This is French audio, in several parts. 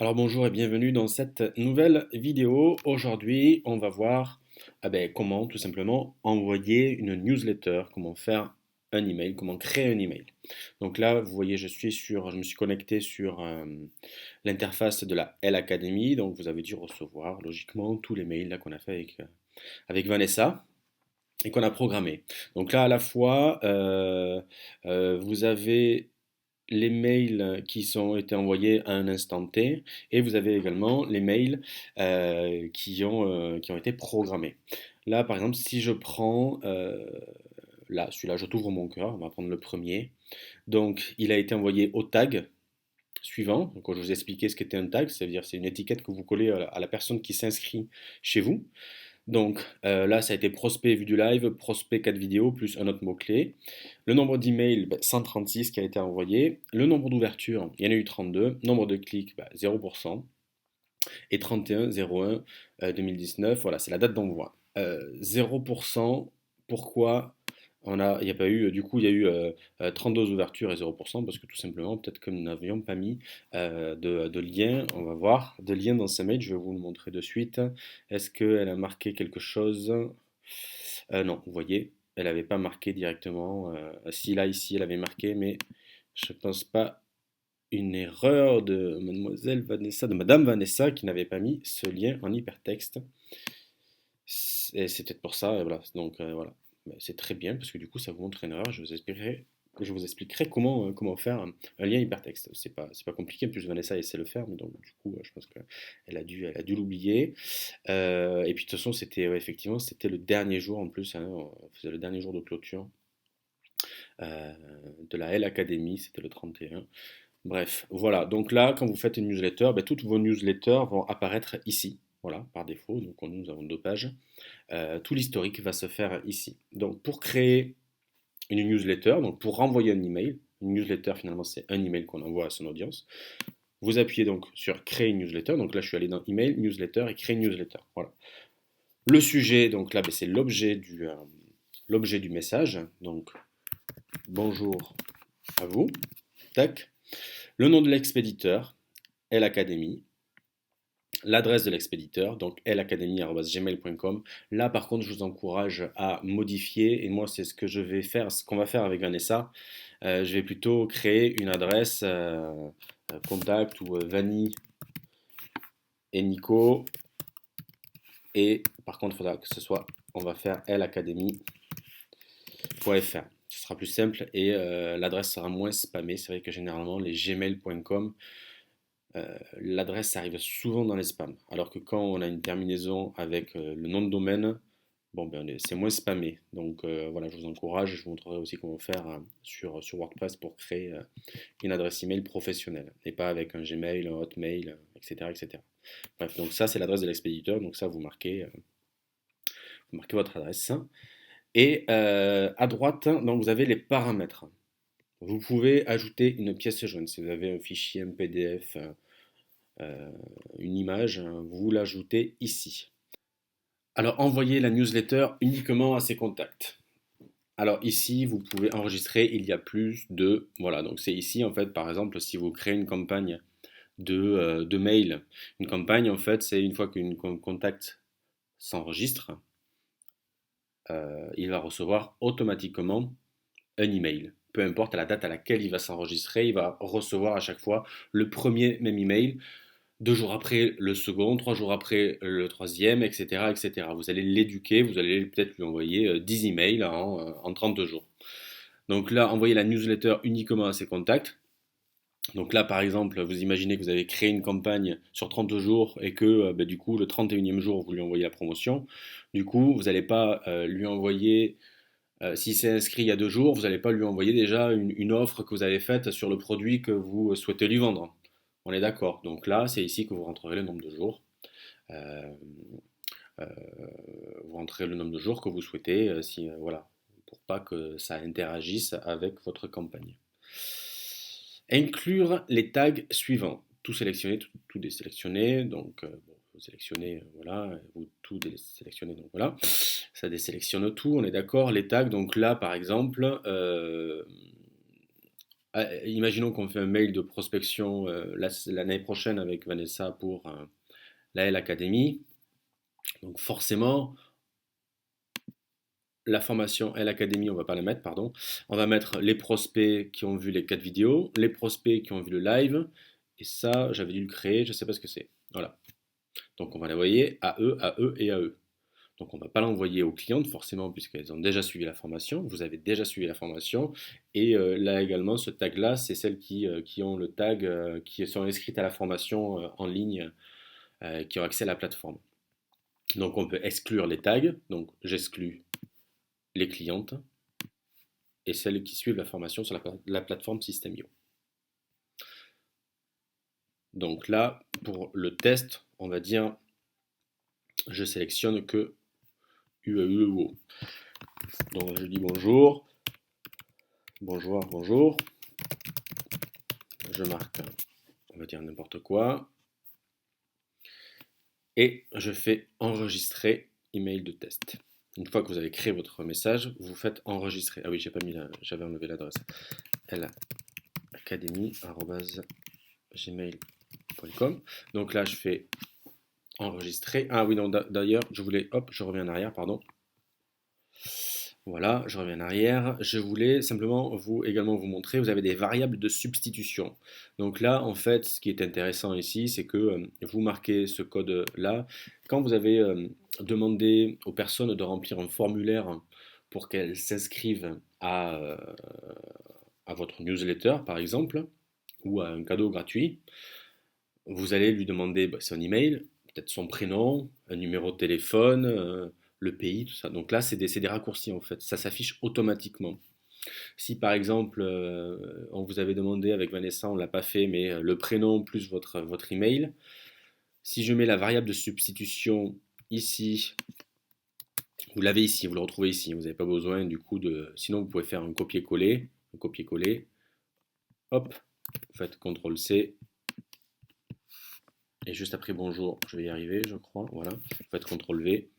Alors bonjour et bienvenue dans cette nouvelle vidéo. Aujourd'hui, on va voir comment tout simplement envoyer une newsletter, comment faire un email, comment créer un email. Donc là, vous voyez, je me suis connecté sur l'interface de la L Academy. Donc vous avez dû recevoir logiquement tous les mails là qu'on a fait avec Vanessa et qu'on a programmé. Donc là, à la fois, vous avez les mails qui sont été envoyés à un instant T et vous avez également les mails qui ont été programmés. Là, par exemple, si je prends là, celui-là, je t'ouvre mon cœur, on va prendre le premier. Donc, il a été envoyé au tag suivant. Donc, quand je vous ai expliqué ce qu'était un tag, c'est-à-dire c'est une étiquette que vous collez à la personne qui s'inscrit chez vous. Donc là, ça a été prospect vu du live, prospect 4 vidéos, plus un autre mot-clé. Le nombre d'emails, 136 qui a été envoyé. Le nombre d'ouvertures, il y en a eu 32. Nombre de clics, 0%. Et 31 01 2019, voilà, c'est la date d'envoi. 0%, pourquoi il n'y a pas eu, du coup, il y a eu 32 ouvertures et 0%, parce que tout simplement, peut-être que nous n'avions pas mis de lien, on va voir, de lien dans ce mail, je vais vous le montrer de suite. Est-ce qu'elle a marqué quelque chose? Non, vous voyez, elle n'avait pas marqué directement. Si là, ici, elle avait marqué, mais je pense pas une erreur de mademoiselle Vanessa, de madame Vanessa, qui n'avait pas mis ce lien en hypertexte. Et c'est peut-être pour ça, et voilà. Donc voilà. Mais c'est très bien, parce que du coup, ça vous montre une erreur. Je vous expliquerai comment faire un lien hypertexte. C'est pas compliqué, en plus Vanessa essaie de le faire, mais donc du coup, je pense qu'elle a dû l'oublier. Et puis de toute façon, ouais, effectivement, c'était le dernier jour en plus, hein, on faisait le dernier jour de clôture euh, de la L Academy, c'était le 31. Bref, voilà. Donc là, quand vous faites une newsletter, toutes vos newsletters vont apparaître ici. Voilà, par défaut. Donc nous avons deux pages. Tout l'historique va se faire ici. Donc pour créer une newsletter, donc pour renvoyer un email, une newsletter finalement c'est un email qu'on envoie à son audience. Vous appuyez donc sur créer une newsletter. Donc là je suis allé dans email, newsletter et créer une newsletter. Voilà. Le sujet, donc là c'est l'objet du message. Donc bonjour à vous. Tac. Le nom de l'expéditeur, l'Académie. L'adresse de l'expéditeur, donc lacademy@gmail.com. Là, par contre, je vous encourage à modifier, et moi, c'est ce que je vais faire, ce qu'on va faire avec Vanessa. Je vais plutôt créer une adresse contact ou Vanny et Nico, et par contre, il faudra que ce soit, on va faire lacademy.fr. Ce sera plus simple et l'adresse sera moins spammée. C'est vrai que généralement, les gmail.com, l'adresse arrive souvent dans les spams. Alors que quand on a une terminaison avec le nom de domaine, bon, c'est moins spammé. Donc voilà, je vous encourage. Je vous montrerai aussi comment faire sur WordPress pour créer une adresse email professionnelle et pas avec un Gmail, un Hotmail, etc., etc. Bref, donc ça c'est l'adresse de l'expéditeur. Donc ça vous marquez votre adresse. Et à droite, donc vous avez les paramètres. Vous pouvez ajouter une pièce jointe. Si vous avez un fichier, un PDF, une image, vous l'ajoutez ici. Alors, envoyez la newsletter uniquement à ses contacts. Alors ici, vous pouvez enregistrer, il y a plus de... Voilà, donc c'est ici, en fait, par exemple, si vous créez une campagne de mail. Une campagne, en fait, c'est une fois qu'un contact s'enregistre, il va recevoir automatiquement un email. Peu importe la date à laquelle il va s'enregistrer, il va recevoir à chaque fois le premier même email. 2 jours après le second, 3 jours après le troisième, etc., etc. Vous allez l'éduquer, vous allez peut-être lui envoyer 10 emails en 32 jours. Donc là, envoyez la newsletter uniquement à ses contacts. Donc là, par exemple, vous imaginez que vous avez créé une campagne sur 30 jours et que du coup, le 31e jour, vous lui envoyez la promotion. Du coup, vous n'allez pas lui envoyer, si c'est inscrit il y a 2 jours, vous n'allez pas lui envoyer déjà une offre que vous avez faite sur le produit que vous souhaitez lui vendre. On est d'accord. Donc là, c'est ici que vous rentrerez le nombre de jours. Euh, euh, vous rentrez le nombre de jours que vous souhaitez, voilà, pour pas que ça interagisse avec votre campagne. Inclure les tags suivants. Tout sélectionner, tout désélectionner. Donc, bon, vous sélectionnez, voilà, vous tout désélectionnez, donc voilà. Ça désélectionne tout, on est d'accord. Les tags, donc là, par exemple, Imaginons qu'on fait un mail de prospection l'année prochaine avec Vanessa pour la L Academy. Donc forcément, la formation L Academy, on va pas la mettre, pardon. On va mettre les prospects qui ont vu les 4 vidéos, les prospects qui ont vu le live. Et ça, j'avais dû le créer, je ne sais pas ce que c'est. Voilà. Donc on va l'envoyer à eux et à eux. Donc on ne va pas l'envoyer aux clientes forcément puisqu'elles ont déjà suivi la formation. Vous avez déjà suivi la formation. Et là également, ce tag-là, c'est celles qui ont le tag, qui sont inscrites à la formation en ligne, qui ont accès à la plateforme. Donc on peut exclure les tags. Donc j'exclus les clientes et celles qui suivent la formation sur la plateforme System.io. Donc là, pour le test, on va dire, je sélectionne que UAUO. Donc je dis bonjour, bonjour, bonjour. Je marque, on va dire n'importe quoi. Et je fais enregistrer email de test. Une fois que vous avez créé votre message, vous faites enregistrer. Ah oui, j'avais enlevé l'adresse. lacademy@gmail.com. Donc là, je fais enregistrer. Ah oui, non, d'ailleurs, je reviens en arrière, pardon. Voilà, je reviens en arrière. Je voulais simplement également vous montrer, vous avez des variables de substitution. Donc là, en fait, ce qui est intéressant ici, c'est que vous marquez ce code-là. Quand vous avez demandé aux personnes de remplir un formulaire pour qu'elles s'inscrivent à votre newsletter, par exemple, ou à un cadeau gratuit, vous allez lui demander son email, peut-être son prénom, un numéro de téléphone, le pays, tout ça. Donc là, c'est des raccourcis en fait. Ça s'affiche automatiquement. Si par exemple, on vous avait demandé avec Vanessa, on ne l'a pas fait, mais le prénom plus votre email, si je mets la variable de substitution ici, vous l'avez ici, vous le retrouvez ici. Vous n'avez pas besoin du coup de. Sinon, vous pouvez faire un copier-coller. Un copier-coller. Hop, vous faites CTRL-C. Et juste après bonjour, je vais y arriver, je crois. Voilà, vous faites CTRL-V.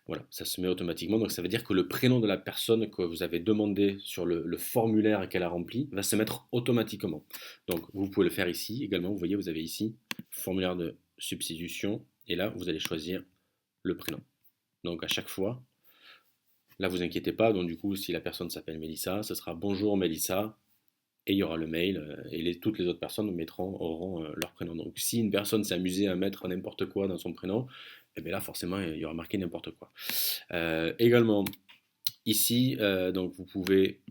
Voilà, ça se met automatiquement. Donc ça veut dire que le prénom de la personne que vous avez demandé sur le formulaire qu'elle a rempli va se mettre automatiquement. Donc vous pouvez le faire ici également. Vous voyez, vous avez ici formulaire de substitution. Et là, vous allez choisir le prénom. Donc à chaque fois, là vous inquiétez pas. Donc du coup, si la personne s'appelle Mélissa, ce sera bonjour Mélissa. Et il y aura le mail, et toutes les autres personnes auront leur prénom. Donc si une personne s'est amusée à mettre n'importe quoi dans son prénom, et bien là forcément il y aura marqué n'importe quoi. Également, ici, donc vous pouvez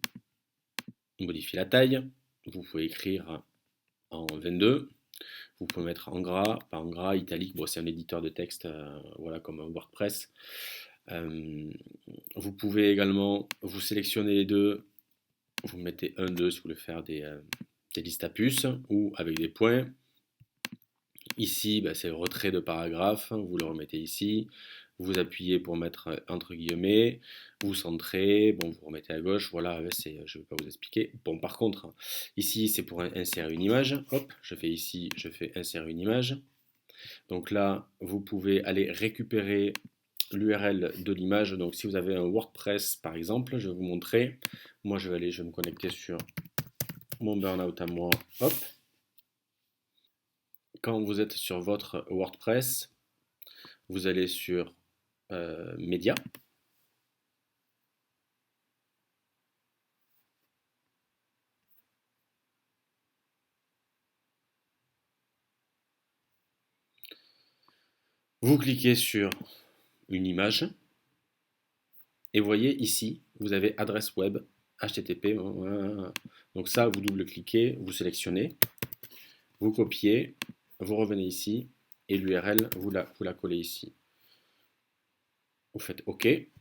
modifier la taille, vous pouvez écrire en 22, vous pouvez mettre en gras, pas en gras, italique, bon c'est un éditeur de texte, voilà comme un WordPress. Vous pouvez également vous sélectionner les deux. Vous mettez 1, 2 si vous voulez faire des listes à puces ou avec des points. Ici, c'est le retrait de paragraphe. Vous le remettez ici. Vous appuyez pour mettre entre guillemets. Vous centrez. Bon, vous remettez à gauche. Voilà, je ne vais pas vous expliquer. Bon, par contre, ici, c'est pour insérer une image. Hop, je fais ici, je fais insérer une image. Donc là, vous pouvez aller récupérer l'URL de l'image. Donc si vous avez un WordPress par exemple, je vais vous montrer. Moi je vais me connecter sur mon burnout à moi. Hop. Quand vous êtes sur votre WordPress, vous allez sur Média. Vous cliquez sur une image et vous voyez ici, vous avez adresse web, HTTP. Donc ça, vous double-cliquez, vous sélectionnez, vous copiez, vous revenez ici et l'URL, vous la collez ici. Vous faites OK et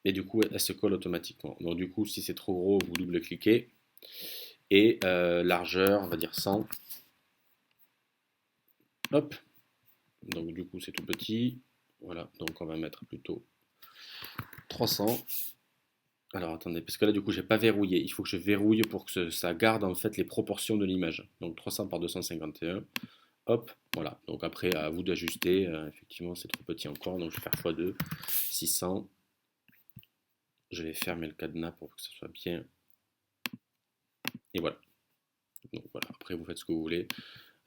du coup, elle se colle automatiquement. Donc du coup, si c'est trop gros, vous double-cliquez et largeur, on va dire 100. Hop. Donc du coup, c'est tout petit. Voilà, donc on va mettre plutôt 300. Alors attendez, parce que là du coup j'ai pas verrouillé, il faut que je verrouille pour que ça garde en fait les proportions de l'image. Donc 300 par 251, hop, voilà. Donc après à vous d'ajuster, effectivement c'est trop petit encore, donc je vais faire x2, 600. Je vais fermer le cadenas pour que ce soit bien. Et voilà. Donc voilà, après vous faites ce que vous voulez.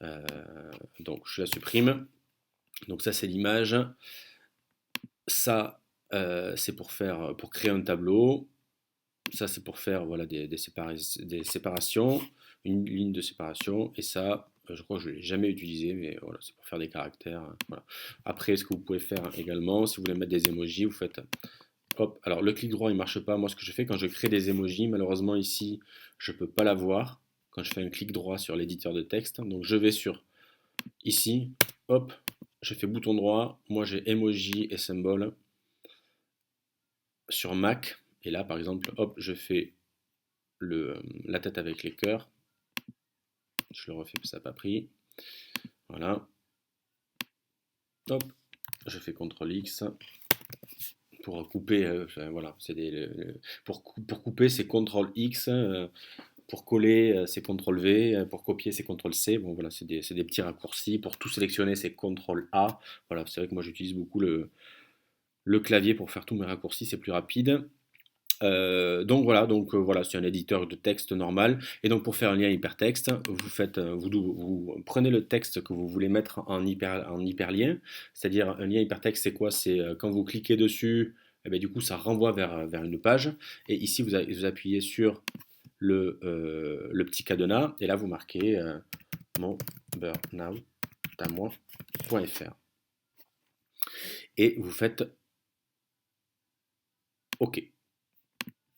Euh, donc je la supprime. Donc ça c'est l'image. Ça c'est pour créer un tableau. Ça c'est pour faire voilà, des séparations, une ligne de séparation. Et ça, je crois que je ne l'ai jamais utilisé, mais voilà, c'est pour faire des caractères. Voilà. Après, ce que vous pouvez faire également, si vous voulez mettre des emojis, vous faites hop. Alors le clic droit il marche pas. Moi ce que je fais quand je crée des emojis, malheureusement ici je peux pas l'avoir quand je fais un clic droit sur l'éditeur de texte. Donc je vais sur ici, hop, je fais bouton droit. Moi j'ai emoji et symbole sur Mac. Et là par exemple, hop, je fais la tête avec les cœurs. Je le refais, ça n'a pas pris. Voilà. Hop, je fais CTRL X pour couper. Voilà, pour couper, c'est CTRL X. Pour coller, c'est CTRL V. Pour copier, c'est CTRL C. Bon, voilà, c'est des petits raccourcis. Pour tout sélectionner, c'est CTRL A. Voilà, c'est vrai que moi j'utilise beaucoup le clavier pour faire tous mes raccourcis, c'est plus rapide. Donc voilà, c'est un éditeur de texte normal. Et donc pour faire un lien hypertexte, vous prenez le texte que vous voulez mettre en hyperlien. C'est-à-dire un lien hypertexte, c'est quoi? C'est quand vous cliquez dessus, eh ben, du coup ça renvoie vers une page. Et ici vous appuyez sur le petit cadenas et là vous marquez mon burnout à moi.fr et vous faites OK.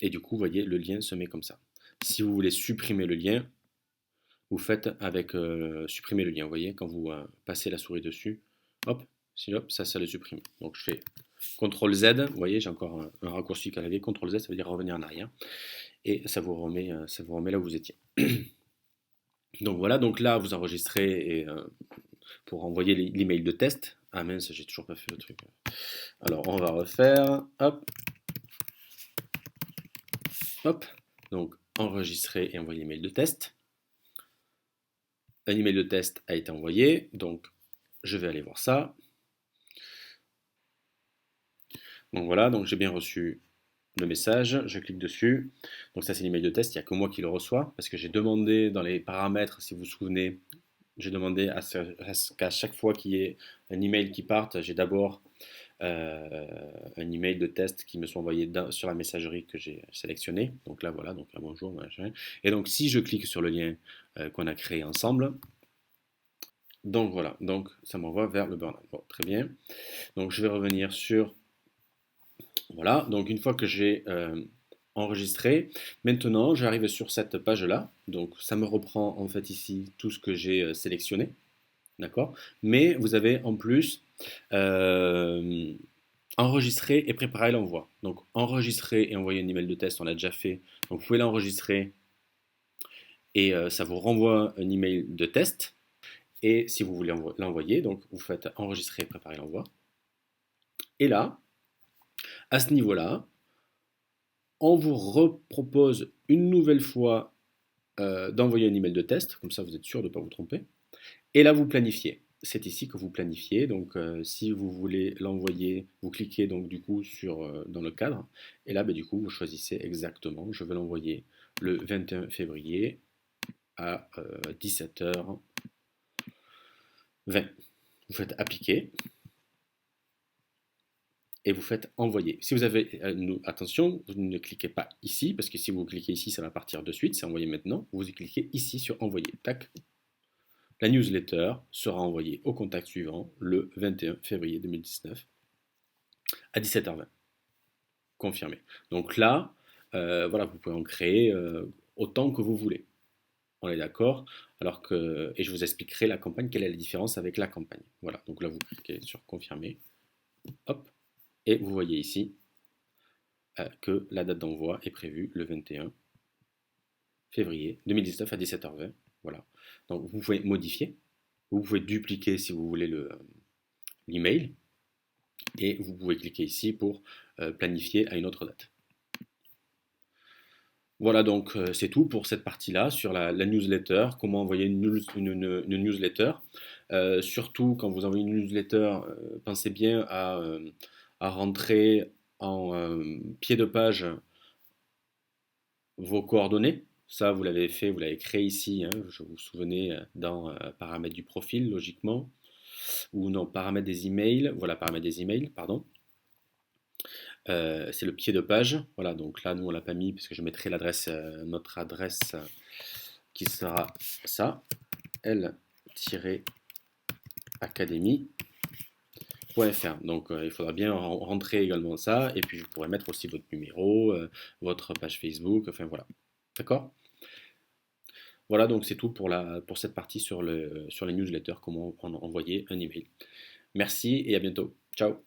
Et du coup, vous voyez, le lien se met comme ça. Si vous voulez supprimer le lien, vous faites avec supprimer le lien. Vous voyez, quand vous passez la souris dessus, hop, hop, ça le supprime. Donc je fais CTRL Z, vous voyez, j'ai encore un raccourci clavier, CTRL Z, ça veut dire revenir en arrière. Et ça vous remet là où vous étiez. Donc voilà, donc là, vous enregistrez pour envoyer l'email de test. Ah mince, j'ai toujours pas fait le truc. Alors on va refaire, hop, hop. Donc enregistrer et envoyer l'email de test. Un email de test a été envoyé, donc je vais aller voir ça. Donc voilà, donc j'ai bien reçu le message, je clique dessus. Donc ça c'est l'email de test, il n'y a que moi qui le reçois, parce que j'ai demandé dans les paramètres, si vous vous souvenez, j'ai demandé qu'à chaque fois qu'il y ait un email qui parte, j'ai d'abord un email de test qui me soit envoyé sur la messagerie que j'ai sélectionnée. Donc là voilà, donc là, bonjour, machin. Et donc si je clique sur le lien qu'on a créé ensemble, donc voilà, donc ça m'envoie vers le burn-out. Bon, très bien. Donc je vais revenir sur, voilà, donc une fois que j'ai enregistré, maintenant j'arrive sur cette page-là. Donc ça me reprend en fait ici tout ce que j'ai sélectionné, d'accord? Mais vous avez en plus euh, enregistrer et préparer l'envoi. Donc enregistrer et envoyer un email de test, on l'a déjà fait. Donc vous pouvez l'enregistrer et ça vous renvoie un email de test. Et si vous voulez l'envoyer, donc vous faites enregistrer et préparer l'envoi. Et là, à ce niveau-là, on vous repropose une nouvelle fois d'envoyer un email de test, comme ça vous êtes sûr de ne pas vous tromper. Et là, vous planifiez. C'est ici que vous planifiez. Donc, si vous voulez l'envoyer, vous cliquez donc du coup dans le cadre. Et là, du coup, vous choisissez exactement. Je veux l'envoyer le 21 février à 17h20. Vous faites appliquer et vous faites envoyer. Si vous avez, attention, vous ne cliquez pas ici, parce que si vous cliquez ici, ça va partir de suite, c'est envoyer maintenant. Vous cliquez ici sur envoyer. Tac. La newsletter sera envoyée au contact suivant le 21 février 2019 à 17h20. Confirmé. Donc là, voilà, vous pouvez en créer autant que vous voulez. On est d'accord. Et je vous expliquerai la campagne, quelle est la différence avec la campagne. Voilà, donc là, vous cliquez sur confirmer. Hop. Et vous voyez ici que la date d'envoi est prévue le 21 février 2019 à 17h20. Voilà. Donc vous pouvez modifier. Vous pouvez dupliquer si vous voulez l'email. Et vous pouvez cliquer ici pour planifier à une autre date. Voilà, donc c'est tout pour cette partie-là sur la newsletter, comment envoyer une newsletter. Surtout quand vous envoyez une newsletter, pensez bien à rentrer en pied de page vos coordonnées. Ça, vous l'avez fait, vous l'avez créé ici, hein, je vous souvenez, dans paramètres du profil, logiquement. Ou non, paramètres des emails. Voilà, paramètres des emails, pardon. C'est le pied de page. Voilà, donc là, nous, on l'a pas mis parce que je mettrai l'adresse, notre adresse qui sera ça, l-academy.fr. Donc, il faudra bien rentrer également ça. Et puis, je pourrais mettre aussi votre numéro, votre page Facebook, enfin voilà. D'accord? Voilà, donc c'est tout pour cette partie sur les newsletters, comment envoyer un email. Merci et à bientôt. Ciao.